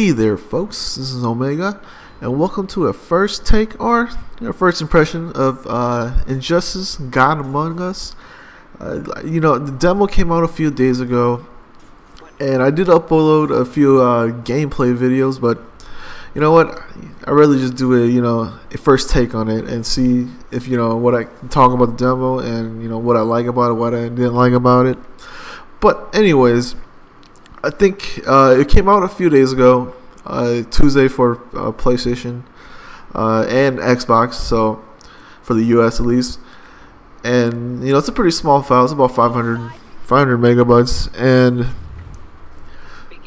Hey there folks, this is Omega, and welcome to a first take or your first impression of Injustice God Among Us. The demo came out a few days ago, and I did upload a few gameplay videos, but you know what, I really just do a first take on it and see if what I can talk about the demo and what I like about it, what I didn't like about it. But anyways, I think it came out a few days ago, Tuesday for PlayStation and Xbox, so for the US at least. And it's a pretty small file. It's about 500 megabytes. And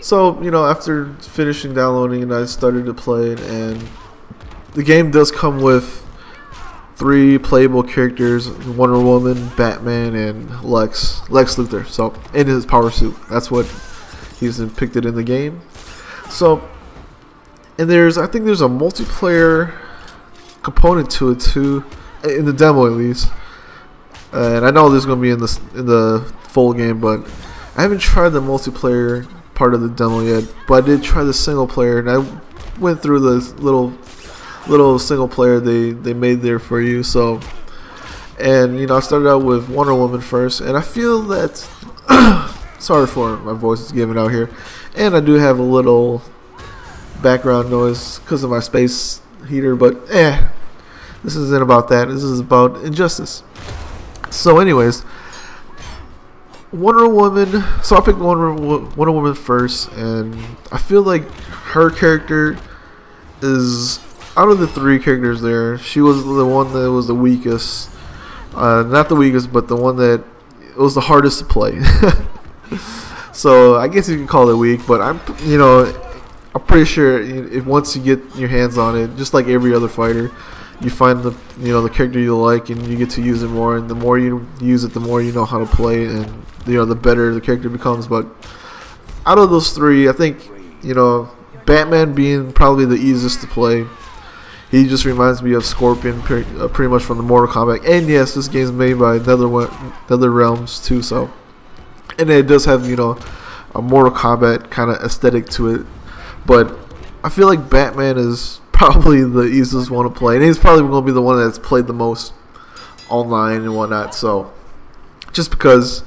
so after finishing downloading it, I started to play it, and the game does come with 3 playable characters: Wonder Woman, Batman, and Lex Luthor. So in his power suit, that's what he's depicted in the game. So, and I think there's a multiplayer component to it too, in the demo at least. And I know there's gonna be in the full game, but I haven't tried the multiplayer part of the demo yet. But I did try the single player, and I went through the little single player they made there for you. So, and I started out with Wonder Woman first, and I feel that sorry for my voice is giving out here, and I do have a little background noise because of my space heater, but this isn't about that. This is about Injustice. So anyways, Wonder Woman, so I picked Wonder Woman first, and I feel like her character is, out of the 3 characters there, she was the one that was the weakest. Not the weakest, but the one that it was the hardest to play. So I guess you can call it weak, but I'm pretty sure if once you get your hands on it, just like every other fighter, you find the character you like, and you get to use it more, and the more you use it, the more you know how to play it, and the better the character becomes. But out of those 3, I think Batman being probably the easiest to play. He just reminds me of Scorpion pretty much from the Mortal Kombat. And yes, this game's made by NetherRealms too, so, and it does have a Mortal Kombat kind of aesthetic to it. But I feel like Batman is probably the easiest one to play, and he's probably going to be the one that's played the most online and whatnot. So just because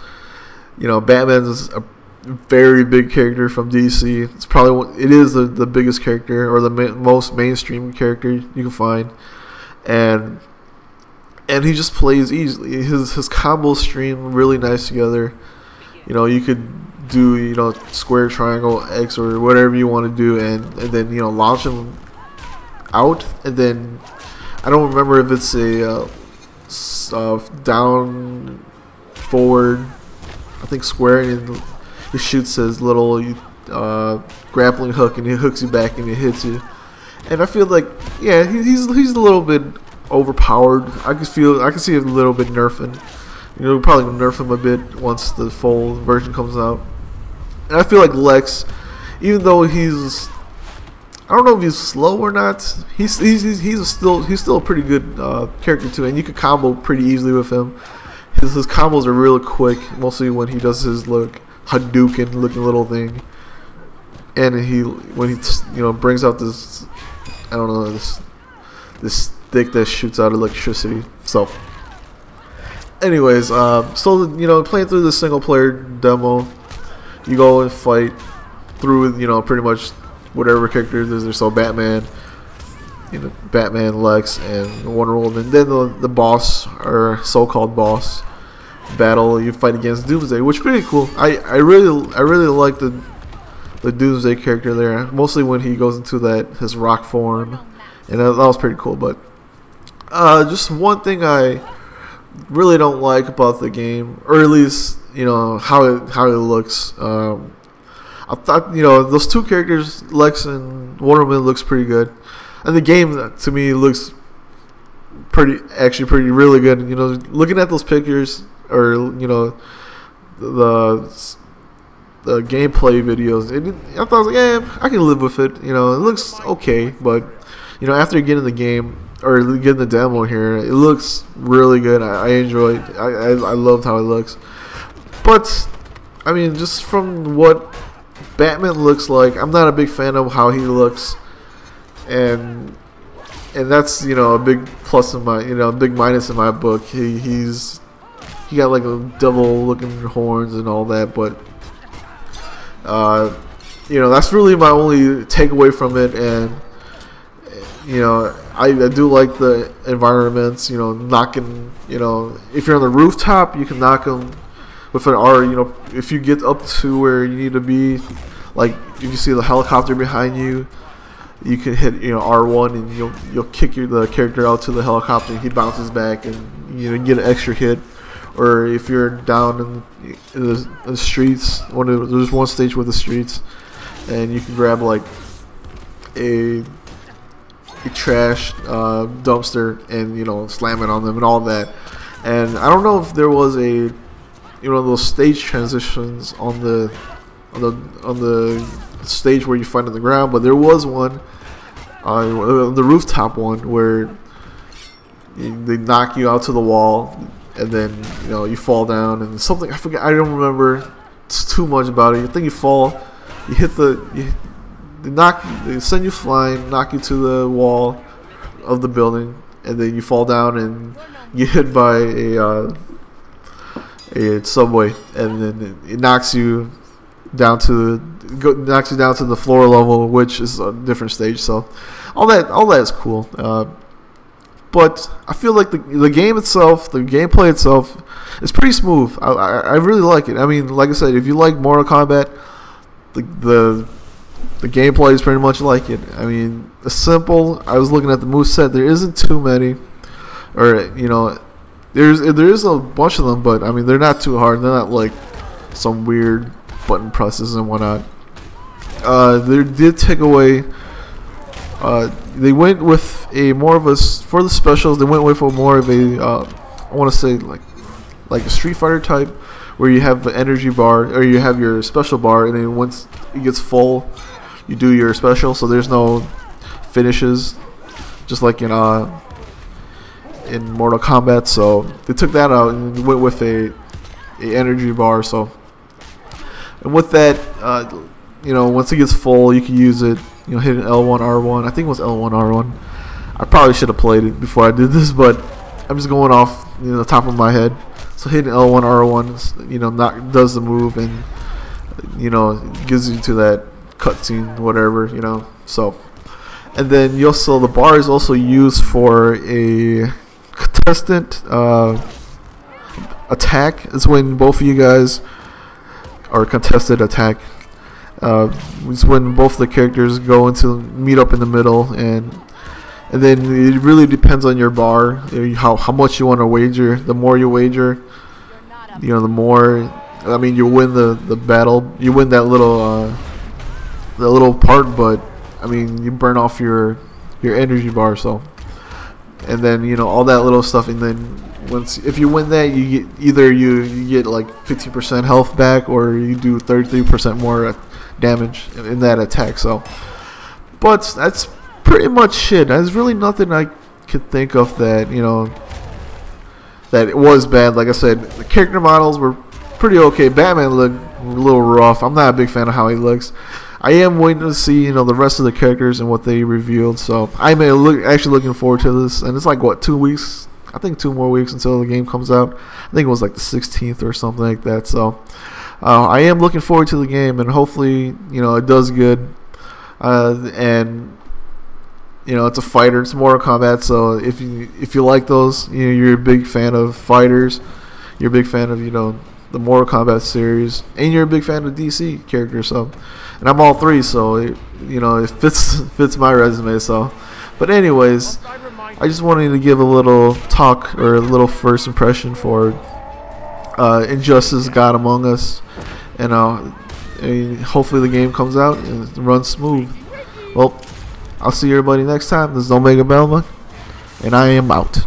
Batman is a very big character from DC, it is the biggest character, or the most mainstream character you can find, and he just plays easily. His combos stream really nice together. You could do square, triangle, X, or whatever you want to do, and then launch him out, and then I don't remember if it's a down, forward, I think square, and he shoots his little grappling hook, and he hooks you back and he hits you. And I feel like he's a little bit overpowered. I can see a little bit nerfing. Probably nerf him a bit once the full version comes out. And I feel like Lex, even though I don't know if he's slow or not, he's still a pretty good character too, and you can combo pretty easily with him. His combos are really quick, mostly when he does his Hadouken looking little thing, and when he brings out this, I don't know, this stick that shoots out electricity. So anyways, playing through the single player demo, you go and fight through pretty much whatever characters there's there. So Batman, Lex, and Wonder Woman. Then the boss, or so-called boss battle, you fight against Doomsday, which is pretty cool. I really like the Doomsday character there, mostly when he goes into his rock form, and that was pretty cool. But just one thing I really don't like about the game, or at least how it looks. I thought those 2 characters, Lex and Wonder Woman, looks pretty good, and the game to me looks actually really good. Looking at those pictures, or the gameplay videos, I thought I was like, I can live with it. It looks okay, but after getting the game, or getting the demo here, it looks really good. I enjoy it. I loved how it looks. But I mean, just from what Batman looks like. I'm not a big fan of how he looks, and that's, you know, a big plus in my, you know, a big minus in my book. He got like a devil looking horns and all that, but you know, that's really my only takeaway from it. And you know, I do like the environments, you know, knocking, you know, if you're on the rooftop, you can knock them with an R. You know, if you get up to where you need to be, like if you see the helicopter behind you, you can hit, you know, R1 and you'll kick the character out to the helicopter and he bounces back and, you know, get an extra hit. Or if you're down in the streets, there's one stage with the streets, and you can grab like a trash dumpster and, you know, slam it on them and all that. And I don't know if there was a, you know, those stage transitions on the stage where you fight on the ground, but there was one on the rooftop one where they knock you out to the wall, and then, you know, you fall down and something, I forget, I don't remember too much about it. I think you fall, you hit they send you flying, knock you to the wall of the building, and then you fall down and you hit by a subway, and then it knocks you down to the floor level, which is a different stage. So all that is cool. But I feel like the game itself, the gameplay itself, is pretty smooth. I really like it. I mean, like I said, if you like Mortal Kombat, the gameplay is pretty much like it. I mean, it's simple. I was looking at the moveset. There isn't too many, or, you know, there is a bunch of them, but I mean, they're not too hard. They're not like some weird button presses and whatnot. They did take away. They went with a more of a, for the specials, they went with a more of a, I want to say like a Street Fighter type, where you have an energy bar, or you have your special bar, and then once it gets full, you do your special. So there's no finishes, just like in Mortal Kombat. So they took that out and went with a energy bar. So, and with that, you know, once it gets full, you can use it. You know, hitting L1, R1. I think it was L1, R1. I probably should have played it before I did this, but I'm just going off, you know, the top of my head. So hitting L1, R1, you know, does the move, and, you know, gives you to that cutscene, whatever, you know. So, and then you also, the bar is also used for a contestant attack. It's when both of you guys are contested attack. It's when both the characters go into meet up in the middle, and then it really depends on your bar, how much you want to wager. The more you wager, you know, the more, I mean, you win the battle. You win that little part, but I mean, you burn off your energy bar. So, and then, you know, all that little stuff, and then if you win that, you get either you get like 50% health back, or you do 33% more damage in that attack. So, but that's pretty much it. There's really nothing I could think of that, you know, that it was bad. Like I said, the character models were pretty okay. Batman looked a little rough. I'm not a big fan of how he looks. I am waiting to see, you know, the rest of the characters and what they revealed. So I'm actually looking forward to this. And it's like, what, 2 weeks? I think 2 more weeks until the game comes out. I think it was like the 16th or something like that. So I am looking forward to the game, and hopefully, you know, it does good. And, you know, it's a fighter. It's Mortal Kombat. So if you like those, you know, you're a big fan of fighters, you're a big fan of, you know, the Mortal Kombat series, and you're a big fan of DC characters. So, and I'm all three. So you know, it fits my resume. So, but anyways, I just wanted to give a little talk, or a little first impression for Injustice: God Among Us, and hopefully the game comes out and runs smooth. Well, I'll see everybody next time. This is Omegabalmung, and I am out.